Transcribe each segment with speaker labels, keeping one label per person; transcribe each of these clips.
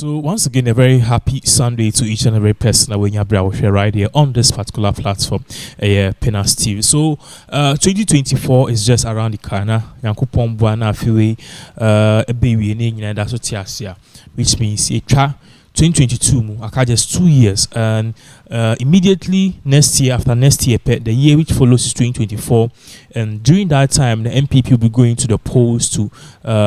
Speaker 1: So once again, a very happy Sunday to each and every person when you're browsing right here on this particular platform, Pinax TV. So 2024 is just around the corner. Yankupon Buana Fiwe, a baby in that's what which means a 2022 I just 2 years, and immediately next year, after next year, the year which follows is 2024, and during that time the NPP will be going to the polls to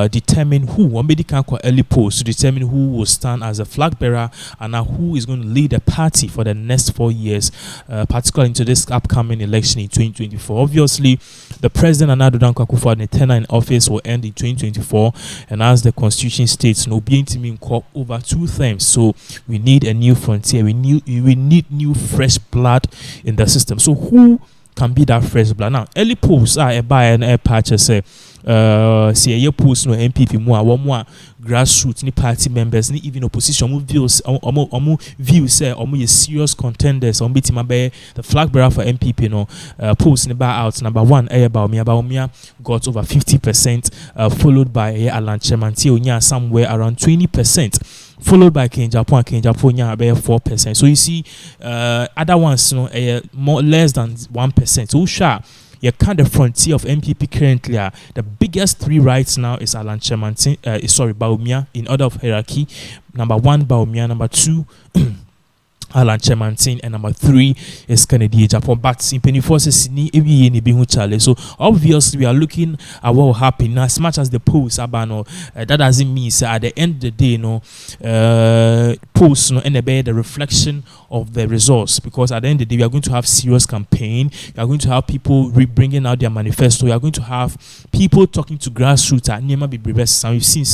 Speaker 1: determine who, or medical early polls to determine who will stand as a flag bearer and who is going to lead the party for the next 4 years, particularly into this upcoming election in 2024. Obviously, the president Nana Addo Dankwa Akufo-Addo tenure in office will end in 2024, and as the constitution states, no being to mean over 2 terms. So we need a new frontier. We need new fresh blood in the system. So who can be that fresh blood? Now, early polls are a buy and a purchase. See a post no NPP more grassroots ni party members ni even opposition views say serious contenders the flag bearer for NPP no post ni out. Number 1 Baumia got over 50%, followed by Alan Kyeremanteng somewhere around 20%, followed by Kyeremanteng about 4%. So you see other ones more less than 1%. So sure, you kind of frontier of NPP currently are the biggest 3 right now is Alan Kyeremanteng, Baumia in order of hierarchy. Number 1 Baumia, number 2 Alan Kyeremanteng, and number 3 is Kennedy Japan. But in Penny Forces, so obviously we are looking at what will happen. As much as the polls are that doesn't mean at the end of the day, polls and the reflection of the results, because at the end of the day we are going to have serious campaign. We are going to have people bringing out their manifesto. We are going to have people talking to grassroots at Nema Bibres. And we've seen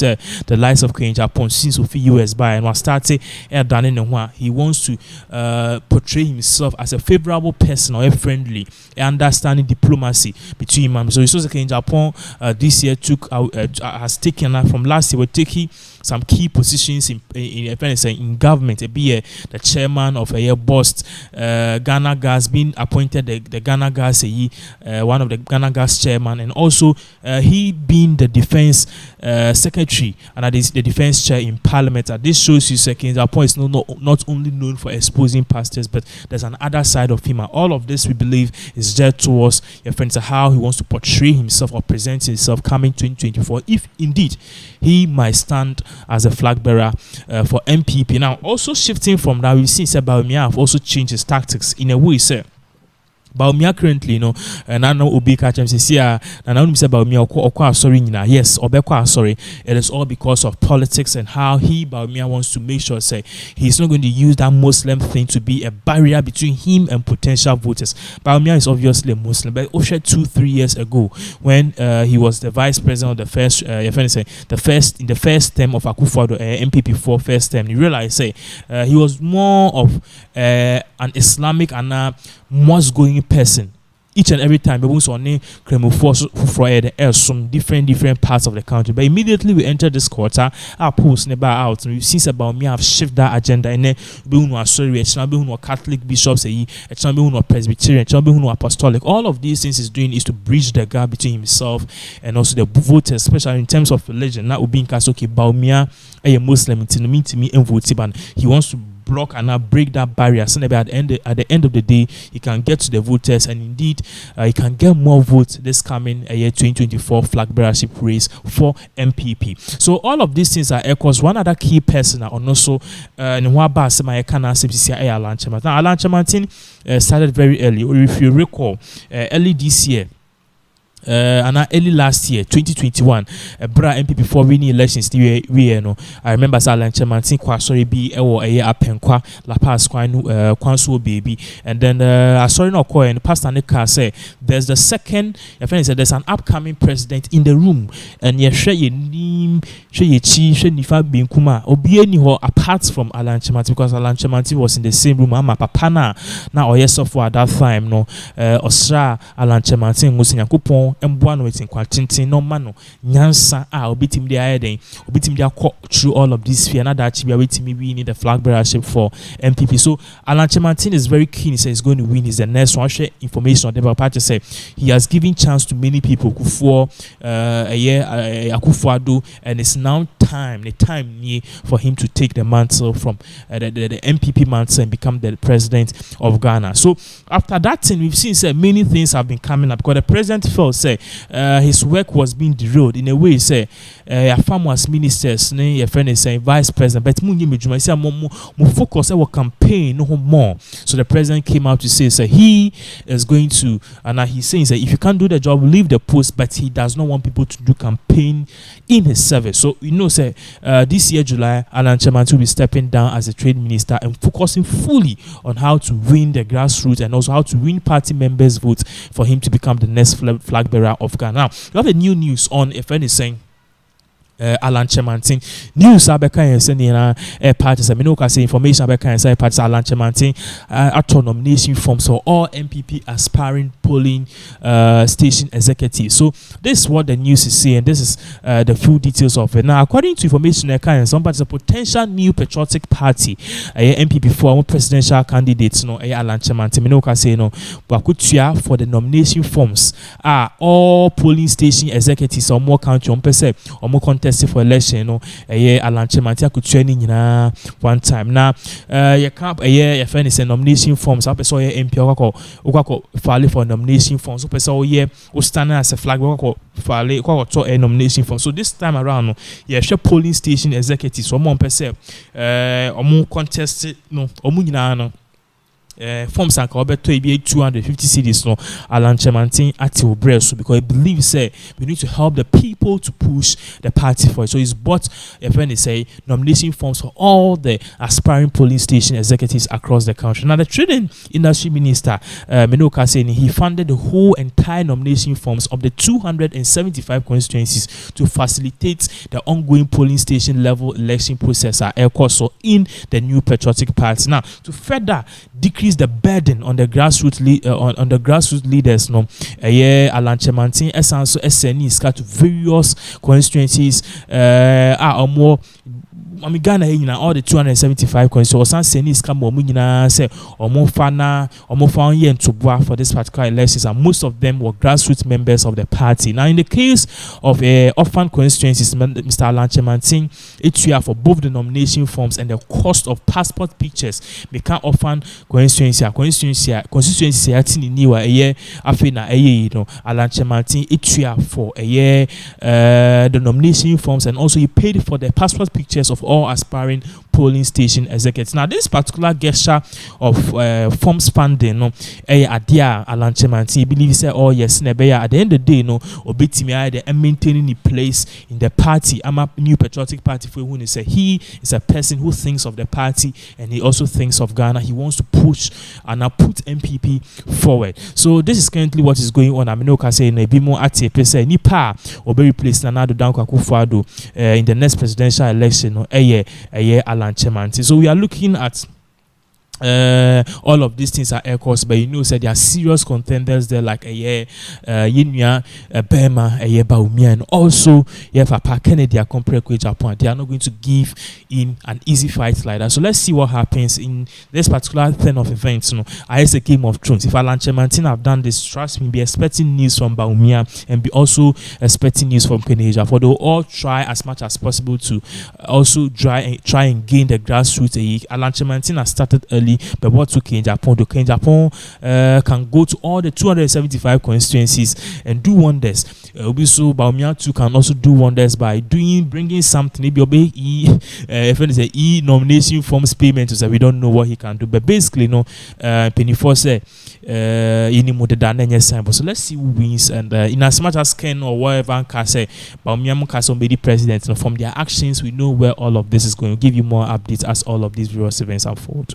Speaker 1: the likes of Kyeremanteng since Sophie US by and was started he wants to portray himself as a favorable person or a friendly, understanding diplomacy between him. So we saw Kyeremanteng this year has taken from last year. We're taking some key positions in government. Be the chairman of a boss, Ghana Gas, being appointed the Ghana Gas, one of the Ghana Gas chairman, and also he being the defense secretary and the defense chair in parliament. This shows you Kyeremanteng is not only known for exposing pastors, but there's an other side of him. And all of this we believe is there towards your friends how he wants to portray himself or present himself coming 2024, if indeed he might stand as a flag bearer for NPP. Now, also shifting from that, we've seen Baumia have also changed his tactics in a way, sir. Baumia currently, and I know Obi Kachem says, and I know Baumia sorry, yes, Obekwa sorry. It is all because of politics and how Baumia wants to make sure he's not going to use that Muslim thing to be a barrier between him and potential voters. Baumia is obviously a Muslim, but 2-3 years ago, when he was the vice president of the first term of Akufo-Addo, NPP 4 first term, he realized he was more of an Islamic and must going person. Each and every time, we saw some different parts of the country. But immediately we entered this quarter, our post never out. And we've seen about me have shifted that agenda. And then we Catholic bishops, Presbyterian, Apostolic. All of these things is doing is to bridge the gap between himself and also the voters, especially in terms of religion. Now, Ubin Kasoki Baumia, a Muslim, to me, and vote. He wants to block and now break that barrier, so that at the end of the day he can get to the voters, and indeed he can get more votes this coming year 2024 flag bearership race for NPP. So all of these things are echoes. One other key person and also Alan Kyeremanteng. Now Alan Kyeremanteng started very early, or if you recall, early this year. And early last year, 2021, Bra NPP for winning elections. I remember Alan Kyeremanteng sorry be apenkwa La Paz kwanso baby, and then I saw no call and Pastor Nika say there's the second. Your friend said there's an upcoming president in the room, and you share your name, share your chi, share nifa binkuma obieni apart from Alan Kyeremanteng, because Alan Kyeremanteng was in the same room. I'm a papana now or yes of at that time no osra Alan Kyeremanteng was in Yakupon. no emboa no wetin kwa tintin no ma no nyansa a obitim dey ayeden obitim dey through all of this fear na that we are waiting maybe we need the flag bearership for NPP. So Alan Kyeremanteng is very keen. He says he's going to win. He's the next one. Share information on the party say he has given chance to many people for a year Akufo-Addo, and it's now the time near for him to take the mantle from the NPP mantle and become the president of Ghana. So after that thing, we've seen say many things have been coming up because the president felt say his work was being derailed in a way. Say farmers ministers, your friend is saying vice president, but mu say more focus our campaign no more. So the president came out to say he is going to, and he's saying that if you can't do the job, leave the post, but he does not want people to do campaign in his service. So say this year July, Alan Kyeremanteng will be stepping down as a trade minister and focusing fully on how to win the grassroots and also how to win party members' votes for him to become the next flag bearer of Ghana. Now, we have a new news on a friend is saying Alan Kyeremanteng news abeka yen se na parties I mean say information abeka yen say parties Alan Kyeremanteng nomination forms for all NPP aspiring polling station executives. So this is what the news is saying. This is the full details of it. Now, according to information some parties a potential new patriotic party NPP for presidential candidates Alan Kyeremanteng me say bakutua for the nomination forms are all polling station executives or more country on person or more contest for election Alan Kyeremanteng could training one time now you can't your friend is a nomination forms up so MP okako file for nomination forms so stand as a flag file a nomination form. So this time around share polling station executives or more person or contest forms and to be 250 cities Alan Kyeremanteng at breast because he believes we need to help the people to push the party for it. So he's bought a friend say nomination forms for all the aspiring polling station executives across the country. Now the trading industry minister Menoka saying he funded the whole entire nomination forms of the 275 constituencies to facilitate the ongoing polling station level election process in the new patriotic party. Now to further decrease the burden on the grassroots on the grassroots leaders Alan Kyeremanteng also SNE to various constituencies are more Ghana all the 275 constituencies Senis come say fana for this particular elections, and most of them were grassroots members of the party. Now in the case of orphan constituencies, Mr. Alan Kyeremanteng for both the nomination forms and the cost of passport pictures become orphan constituency in new Alan Kyeremanteng for the nomination forms, and also he paid for the passport pictures of all aspiring polling station executives. Now this particular gesture of forms funding Alan Kyeremanteng believe say yes at the end of the day obetimi and maintaining the place in the party. I'm a new patriotic party for who say he is a person who thinks of the party and he also thinks of Ghana. He wants to push and put NPP forward. So this is currently what is going on. I mean, say no be more at a nipa or be replaced Nana Danko Akufo-Addo in the next presidential election Alan Kyeremanteng. So we are looking at all of these things are air course, but there are serious contenders there like Yinya, Bema, Baumia, and also Papa Kennedy compared Japan. They are not going to give in an easy fight like that. So let's see what happens in this particular thing of events. I a Game of Thrones. If Alan Kyeremanteng have done this, trust me, be expecting news from Baumia and be also expecting news from Kennedy. For they will all try as much as possible to also try and gain the grassroots. Alan Kyeremanteng has started early. But what to Japan can go to all the 275 constituencies and do wonders. So Baumia too can also do wonders by bringing something. Maybe if it is a nomination forms payment, so we don't know what he can do. But basically, Penny Force so let's see who wins. And in as much as Ken or whatever can say, Baumia can be the president. From their actions, we know where all of this is going. We'll give you more updates as all of these various events unfold.